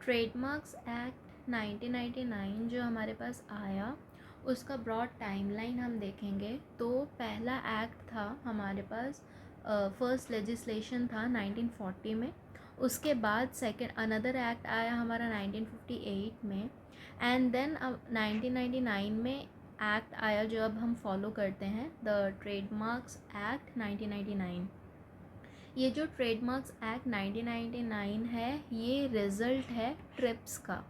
Trademarks act 1999 जो हमारे पास आया, उसका ब्रॉड टाइमलाइन हम देखेंगे तो पहला एक्ट था हमारे पास, फर्स्ट लेजिस्लेशन था 1940 में। उसके बाद सेकंड अनदर एक्ट आया हमारा 1958 में, एंड देन 1999 में एक्ट आया जो अब हम फॉलो करते हैं, द ट्रेडमार्क्स एक्ट 1999। ये जो ट्रेडमार्क्स एक्ट 1999 है, ये रिजल्ट है ट्रिप्स का।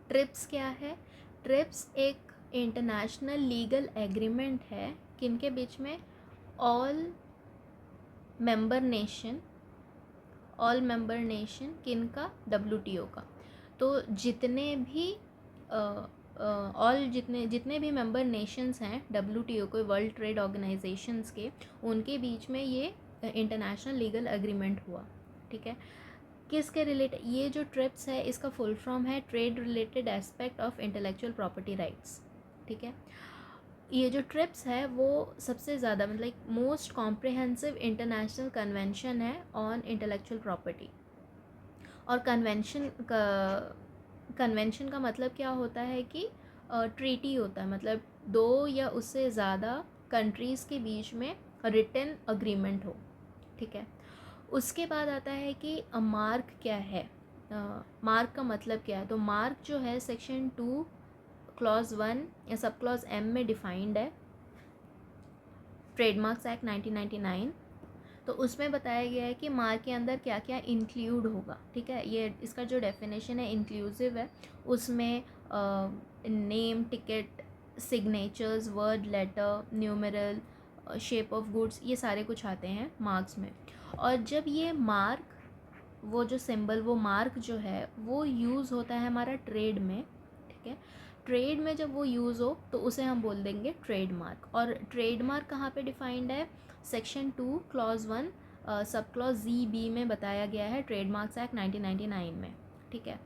ट्रिप्स क्या है? ट्रिप्स एक इंटरनेशनल लीगल एग्रीमेंट है किनके बीच में? ऑल मेंबर नेशन किनका? WTO का। तो जितने भी जितने भी मेंबर नेशंस हैं WTO को, वर्ल्ड ट्रेड ऑर्गेनाइजेशंस के, उनके बीच में ये इंटरनेशनल लीगल एग्रीमेंट हुआ। ठीक है, किसके रिलेटेड? ये जो ट्रिप्स है इसका फुल फॉर्म है trade related aspect of intellectual property rights. ठीक है, ये जो ट्रिप्स है वो सबसे ज़्यादा मतलब मोस्ट कॉम्प्रिहेंसिव इंटरनेशनल कन्वेंशन है ऑन इंटेलेक्चुअल प्रॉपर्टी। और कन्वेंशन का मतलब क्या होता है कि ट्रीटी होता है, मतलब दो या उससे ज़्यादा कंट्रीज़ के बीच में रिटन अग्रीमेंट हो। ठीक है, उसके बाद आता है कि मार्क क्या है। मार्क का मतलब क्या है? तो मार्क जो है सेक्शन 2 क्लॉज 1 या सब क्लॉज M में डिफाइंड है, ट्रेडमार्क्स एक्ट 1999। तो उसमें बताया गया है कि मार्क के अंदर क्या क्या इंक्लूड होगा। ठीक है, ये इसका जो डेफिनेशन है इंक्लूसिव है। उसमें name, ticket, signatures, word, letter, numeral, shape of goods, ये सारे कुछ आते हैं मार्क्स में। और जब ये मार्क, वो जो सिंबल, वो मार्क जो है वो यूज़ होता है हमारा ट्रेड में। ठीक है, ट्रेड में जब वो यूज़ हो तो उसे हम बोल देंगे ट्रेडमार्क। और ट्रेडमार्क कहाँ पे डिफाइंड है? Section 2 clause 1 sub clause ZB में बताया गया है ट्रेडमार्क्स एक्ट 1999 में। ठीक है,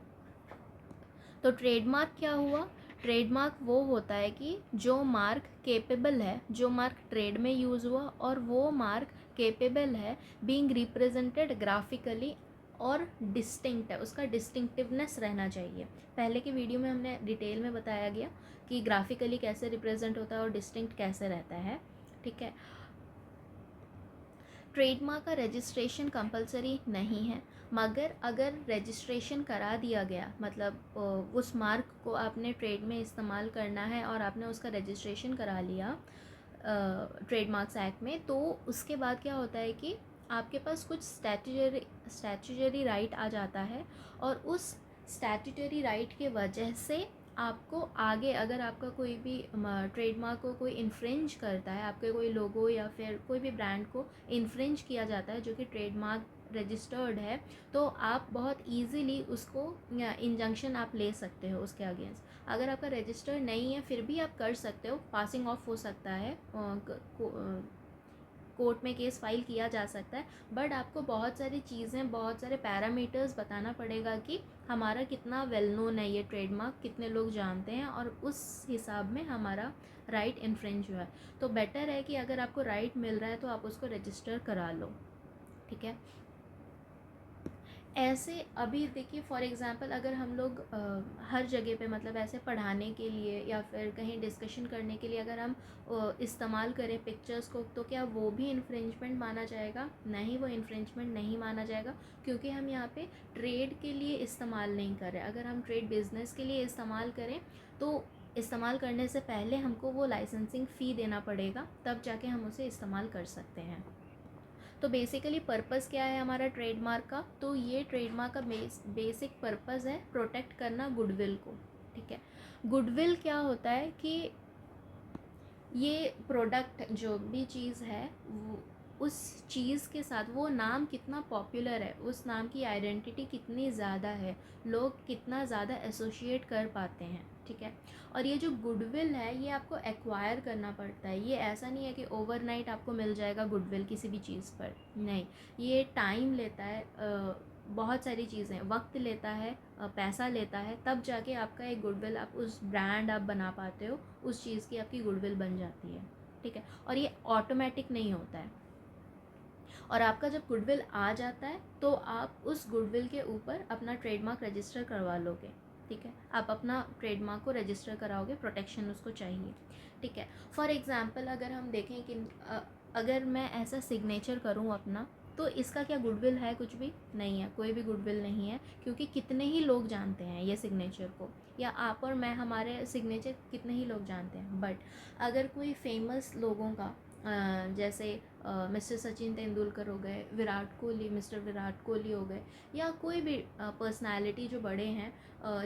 तो ट्रेडमार्क क्या हुआ? ट्रेडमार्क वो होता है कि जो मार्क केपेबल है, जो मार्क ट्रेड में यूज़ हुआ और वो मार्क केपेबल है बीइंग रिप्रेजेंटेड ग्राफिकली और डिस्टिंक्ट है, उसका डिस्टिंक्टिवनेस रहना चाहिए। पहले के वीडियो में हमने डिटेल में बताया गया कि ग्राफिकली कैसे रिप्रेजेंट होता है और डिस्टिंक्ट कैसे रहता है। ठीक है, ट्रेडमार्क का रजिस्ट्रेशन कंपलसरी नहीं है, मगर अगर रजिस्ट्रेशन करा दिया गया, मतलब उस मार्क को आपने ट्रेड में इस्तेमाल करना है और आपने उसका रजिस्ट्रेशन करा लिया ट्रेडमार्क्स एक्ट में, तो उसके बाद क्या होता है कि आपके पास कुछ स्टैट्यूटरी राइट आ जाता है। और उस स्टैट्यूटरी राइट के वजह से आपको आगे, अगर आपका कोई भी ट्रेडमार्क को कोई इन्फ्रिंज करता है, आपके कोई लोगो या फिर कोई भी ब्रांड को इन्फ्रिंज किया जाता है जो कि ट्रेडमार्क रजिस्टर्ड है, तो आप बहुत इजीली उसको इंजंक्शन आप ले सकते हो उसके अगेंस्ट। अगर आपका रजिस्टर्ड नहीं है फिर भी आप कर सकते हो, पासिंग ऑफ हो सकता है, कोर्ट में केस फाइल किया जा सकता है। बट आपको बहुत सारी चीज़ें, बहुत सारे पैरामीटर्स बताना पड़ेगा कि हमारा कितना वेल नोन है ये ट्रेडमार्क, कितने लोग जानते हैं, और उस हिसाब में हमारा राइट इन्फ्रिंज हुआ है। तो बेटर है कि अगर आपको राइट मिल रहा है तो आप उसको रजिस्टर करा लो। ठीक है, ऐसे अभी देखिए फॉर एग्ज़ाम्पल अगर हम लोग हर जगह पे, मतलब ऐसे पढ़ाने के लिए या फिर कहीं डिस्कशन करने के लिए अगर हम इस्तेमाल करें पिक्चर्स को, तो क्या वो भी इन्फ्रिंजमेंट माना जाएगा? नहीं, वो इन्फ्रिंजमेंट नहीं माना जाएगा, क्योंकि हम यहाँ पे ट्रेड के लिए इस्तेमाल नहीं कर रहे। अगर हम ट्रेड बिजनेस के लिए इस्तेमाल करें तो इस्तेमाल करने से पहले हमको वो लाइसेंसिंग फ़ी देना पड़ेगा, तब जाके हम उसे इस्तेमाल कर सकते हैं। तो बेसिकली पर्पस क्या है हमारा ट्रेडमार्क का? तो ये ट्रेडमार्क का बेसिक पर्पस है प्रोटेक्ट करना गुडविल को। ठीक है, गुडविल क्या होता है कि ये प्रोडक्ट जो भी चीज़ है उस चीज़ के साथ वो नाम कितना पॉपुलर है, उस नाम की आइडेंटिटी कितनी ज़्यादा है, लोग कितना ज़्यादा एसोशिएट कर पाते हैं। ठीक है, और ये जो गुडविल है ये आपको एक्वायर करना पड़ता है। ये ऐसा नहीं है कि ओवरनाइट आपको मिल जाएगा गुडविल किसी भी चीज़ पर, नहीं, ये टाइम लेता है, बहुत सारी चीज़ें, वक्त लेता है, पैसा लेता है, तब जाके आपका एक गुडविल, आप उस ब्रांड आप बना पाते हो, उस चीज़ की आपकी गुडविल बन जाती है। ठीक है, और ये ऑटोमेटिक नहीं होता है। और आपका जब गुडविल आ जाता है तो आप उस गुडविल के ऊपर अपना ट्रेडमार्क रजिस्टर करवा लोगे, ठीक है। आप अपना ट्रेडमार्क को रजिस्टर कराओगे, प्रोटेक्शन उसको चाहिए, ठीक है। फॉर एग्ज़ाम्पल अगर हम देखें कि अगर मैं ऐसा सिग्नेचर करूँ अपना, तो इसका क्या गुडविल है? कुछ भी नहीं है, कोई भी गुडविल नहीं है, क्योंकि कितने ही लोग जानते हैं ये सिग्नेचर को, या आप और मैं, हमारे सिग्नेचर कितने ही लोग जानते हैं। बट अगर कोई फेमस लोगों का जैसे मिस्टर सचिन तेंदुलकर हो गए, विराट कोहली, मिस्टर विराट कोहली हो गए, या कोई भी पर्सनालिटी जो बड़े हैं,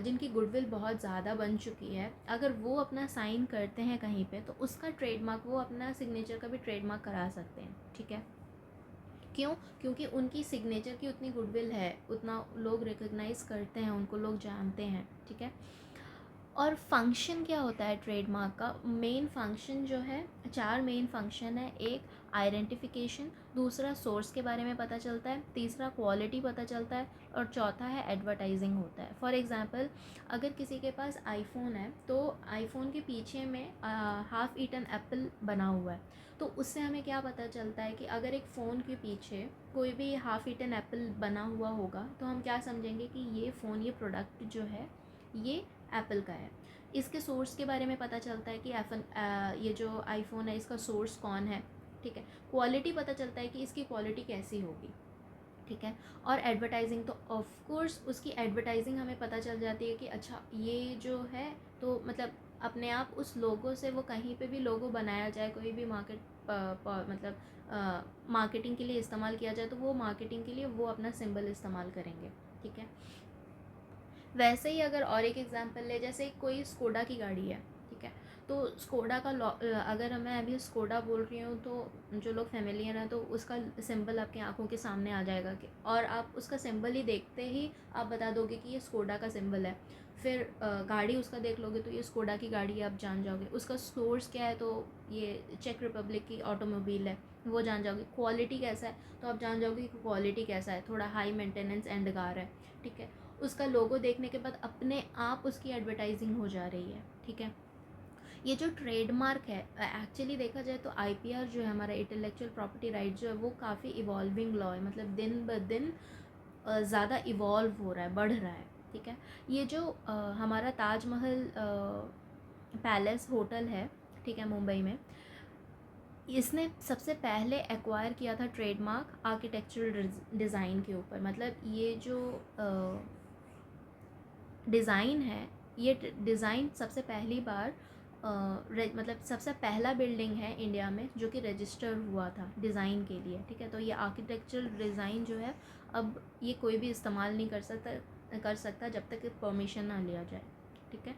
जिनकी गुडविल बहुत ज़्यादा बन चुकी है, अगर वो अपना साइन करते हैं कहीं पे, तो उसका ट्रेडमार्क, वो अपना सिग्नेचर का भी ट्रेडमार्क करा सकते हैं, ठीक है। क्यों? क्योंकि उनकी सिग्नेचर की उतनी गुडविल है, उतना लोग रिकॉग्नाइज़ करते हैं, उनको लोग जानते हैं, ठीक है। और फंक्शन क्या होता है ट्रेडमार्क का? मेन फंक्शन जो है, 4 मेन फंक्शन है। एक आइडेंटिफिकेशन, दूसरा सोर्स के बारे में पता चलता है, तीसरा क्वालिटी पता चलता है, और चौथा है एडवर्टाइजिंग होता है। फॉर एग्जांपल अगर किसी के पास आईफोन है, तो आईफोन के पीछे में हाफ ईटन एप्पल बना हुआ है, तो उससे हमें क्या पता चलता है कि अगर एक फ़ोन के पीछे कोई भी हाफ ईटन एप्पल बना हुआ होगा, तो हम क्या समझेंगे कि ये फ़ोन, ये प्रोडक्ट जो है ये एप्पल का है। इसके सोर्स के बारे में पता चलता है कि ये जो आईफोन है इसका सोर्स कौन है, ठीक है। क्वालिटी पता चलता है कि इसकी क्वालिटी कैसी होगी, ठीक है। और एडवर्टाइजिंग, तो ऑफ कोर्स उसकी एडवर्टाइजिंग हमें पता चल जाती है कि अच्छा ये जो है, तो मतलब अपने आप उस लोगो से, वो कहीं पे भी लोगो बनाया जाए, कोई भी मतलब मार्केटिंग के लिए इस्तेमाल किया जाए, तो वो मार्केटिंग के लिए वो अपना सिंबल इस्तेमाल करेंगे, ठीक है। वैसे ही अगर और एक एग्जांपल ले, जैसे कोई स्कोडा की गाड़ी है, ठीक है, तो स्कोडा का अगर मैं अभी स्कोडा बोल रही हूँ, तो जो लोग फैमिलियर हैं तो उसका सिंबल आपकी आंखों के सामने आ जाएगा, कि और आप उसका सिंबल ही देखते ही आप बता दोगे कि ये स्कोडा का सिंबल है। फिर गाड़ी उसका देख लोगे तो ये स्कोडा की गाड़ी है, आप जान जाओगे। उसका सोर्स क्या है, तो ये चेक रिपब्लिक की ऑटोमोबाइल है, वो जान जाओगे। क्वालिटी कैसा है, तो आप जान जाओगे कि क्वालिटी कैसा है, थोड़ा हाई मेंटेनेंस एंड कार है, ठीक है। उसका लोगो देखने के बाद अपने आप उसकी एडवर्टाइजिंग हो जा रही है, ठीक है। ये जो ट्रेडमार्क है, एक्चुअली देखा जाए तो आईपीआर जो है, हमारा इंटेलेक्चुअल प्रॉपर्टी राइट जो है, वो काफ़ी इवॉल्विंग लॉ है, मतलब दिन ब दिन ज़्यादा इवॉल्व हो रहा है, बढ़ रहा है, ठीक है। ये जो हमारा ताजमहल पैलेस होटल है, ठीक है, मुंबई में, इसने सबसे पहले एक्वायर किया था ट्रेडमार्क आर्किटेक्चरल डिज़ाइन के ऊपर। मतलब ये जो डिज़ाइन है, ये डिज़ाइन सबसे पहली बार मतलब सबसे पहला बिल्डिंग है इंडिया में जो कि रजिस्टर हुआ था डिज़ाइन के लिए, ठीक है। तो ये आर्किटेक्चरल डिज़ाइन जो है, अब ये कोई भी इस्तेमाल नहीं कर सकता जब तक परमिशन ना लिया जाए, ठीक है।